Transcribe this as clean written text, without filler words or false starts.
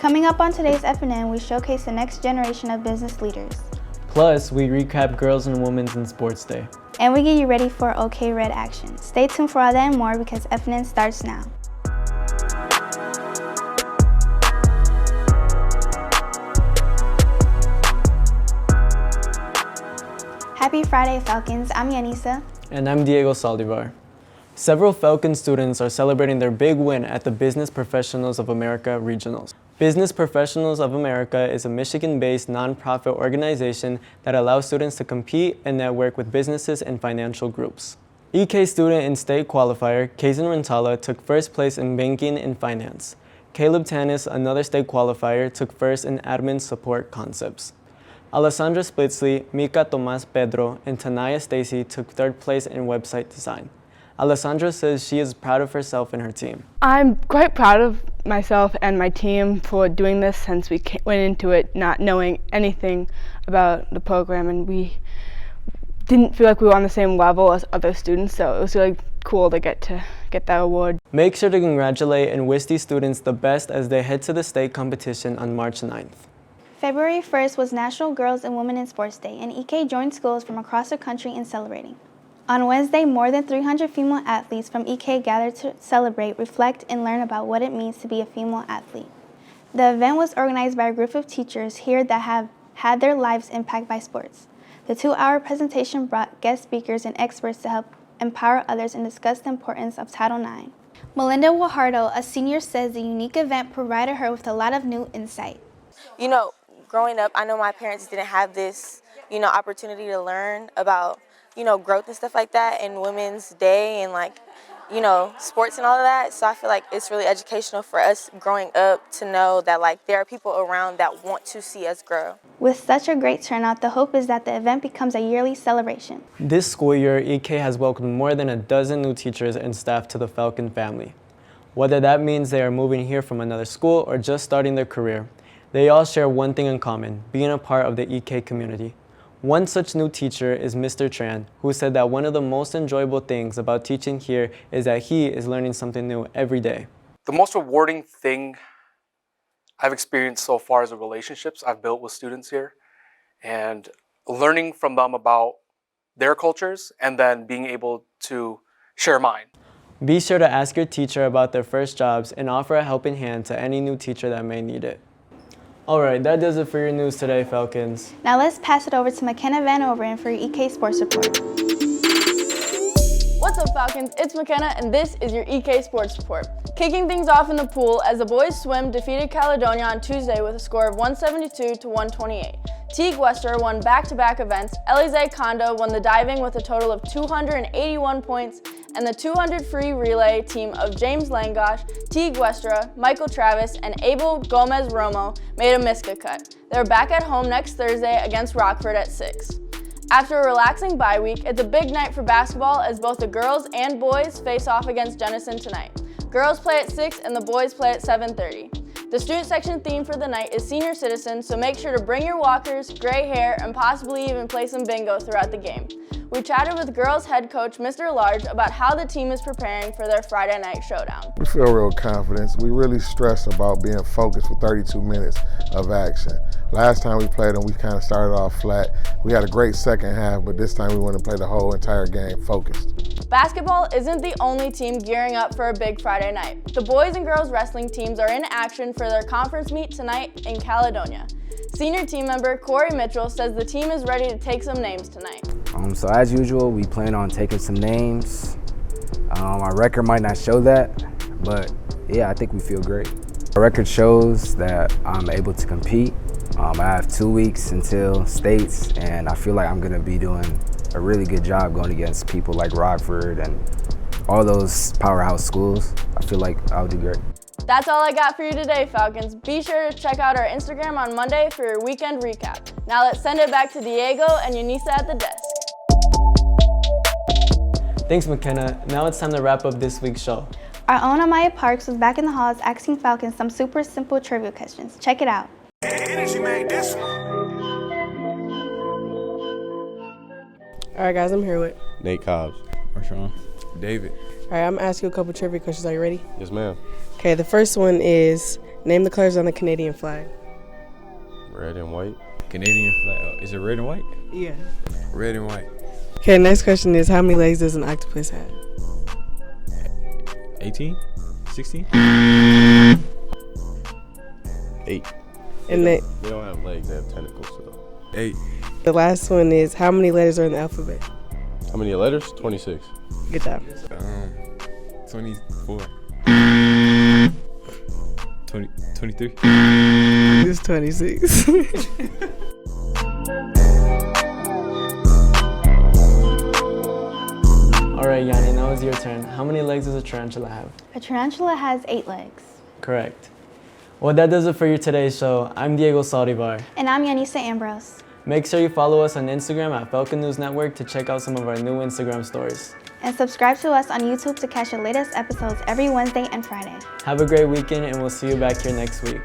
Coming up on today's FNN, we showcase the next generation of business leaders. Plus, we recap Girls and Women's in Sports Day. And we get you ready for OK Red action. Stay tuned for all that and more because FNN starts now. Happy Friday, Falcons. I'm Yanisa. And I'm Diego Saldivar. Several Falcon students are celebrating their big win at the Business Professionals of America Regionals. Business Professionals of America is a Michigan-based nonprofit organization that allows students to compete and network with businesses and financial groups. EK student and state qualifier, Kazan Rentala, took first place in banking and finance. Caleb Tanis, another state qualifier, took first in admin support concepts. Alessandra Splitzley, Mika Tomas Pedro, and Tanaya Stacy took third place in website design. Alessandra says she is proud of herself and her team. I'm quite proud of myself and my team for doing this since we went into it not knowing anything about the program, and we didn't feel like we were on the same level as other students, so it was really cool to get that award. Make sure to congratulate and wish these students the best as they head to the state competition on March 9th. February 1st was National Girls and Women in Sports Day, and EK joined schools from across the country in celebrating. On Wednesday, more than 300 female athletes from EK gathered to celebrate, reflect, and learn about what it means to be a female athlete. The event was organized by a group of teachers here that have had their lives impacted by sports. The 2-hour presentation brought guest speakers and experts to help empower others and discuss the importance of Title IX. Melinda Guajardo, a senior, says the unique event provided her with a lot of new insight. You know, growing up, I know my parents didn't have this, opportunity to learn about growth and stuff like that, and Women's Day and sports and all of that. So I feel like it's really educational for us growing up to know that there are people around that want to see us grow. With such a great turnout, the hope is that the event becomes a yearly celebration. This school year, EK has welcomed more than a dozen new teachers and staff to the Falcon family. Whether that means they are moving here from another school or just starting their career, they all share one thing in common: being a part of the EK community. One such new teacher is Mr. Tran, who said that one of the most enjoyable things about teaching here is that he is learning something new every day. The most rewarding thing I've experienced so far is the relationships I've built with students here and learning from them about their cultures and then being able to share mine. Be sure to ask your teacher about their first jobs and offer a helping hand to any new teacher that may need it. Alright, that does it for your news today, Falcons. Now let's pass it over to McKenna Van Overen for your EK Sports Report. What's up, Falcons? It's McKenna, and this is your EK Sports Report. Kicking things off in the pool as the boys swim defeated Caledonia on Tuesday with a score of 172 to 128. Teague Wester won back-to-back events. Elize Kondo won the diving with a total of 281 points, and the 200 free relay team of James Langosh, Teague Westra, Michael Travis, and Abel Gomez-Romo made a MISCA cut. They're back at home next Thursday against Rockford at 6. After a relaxing bye week, it's a big night for basketball as both the girls and boys face off against Jenison tonight. Girls play at 6 and the boys play at 7:30. The student section theme for the night is senior citizen, so make sure to bring your walkers, gray hair, and possibly even play some bingo throughout the game. We chatted with girls head coach Mr. Large about how the team is preparing for their Friday night showdown. We feel real confident. We really stress about being focused for 32 minutes of action. Last time we played them, we kind of started off flat. We had a great second half, but this time we want to play the whole entire game focused. Basketball isn't the only team gearing up for a big Friday night. The boys and girls wrestling teams are in action for their conference meet tonight in Caledonia. Senior team member Corey Mitchell says the team is ready to take some names tonight. So as usual, we plan on taking some names. Our record might not show that, but yeah, I think we feel great. Our record shows that I'm able to compete. I have 2 weeks until states, and I feel like I'm gonna be doing a really good job going against people like Rockford and all those powerhouse schools. I feel like I'll do great. That's all I got for you today, Falcons. Be sure to check out our Instagram on Monday for your weekend recap. Now let's send it back to Diego and Eunice at the desk. Thanks, McKenna. Now it's time to wrap up this week's show. Our own Amaya Parks was back in the halls asking Falcons some super simple trivia questions. Check it out. Energy made this one. All right, guys, I'm here with Nate Cobbs. Marshawn. David. All right, I'm gonna ask you a couple trivia questions. Are you ready? Yes, ma'am. Okay, the first one is, Name the colors on the Canadian flag. Red and white. Canadian flag. Is it red and white? Yeah. Red and white. Okay, next question is how many legs does an octopus have? 18? 16? 8. And They don't have legs, they have tentacles. So. 8. the last one is how many letters are in the alphabet? How many letters? 26. Good job. 24. 23. It's 26. All right, Yanni, now it's your turn. How many legs does a tarantula have? A tarantula has 8 legs. Correct. Well, that does it for you today's show. I'm Diego Saldivar. And I'm Yanisa Ambrose. Make sure you follow us on Instagram at Falcon News Network to check out some of our new Instagram stories. And subscribe to us on YouTube to catch the latest episodes every Wednesday and Friday. Have a great weekend, and we'll see you back here next week.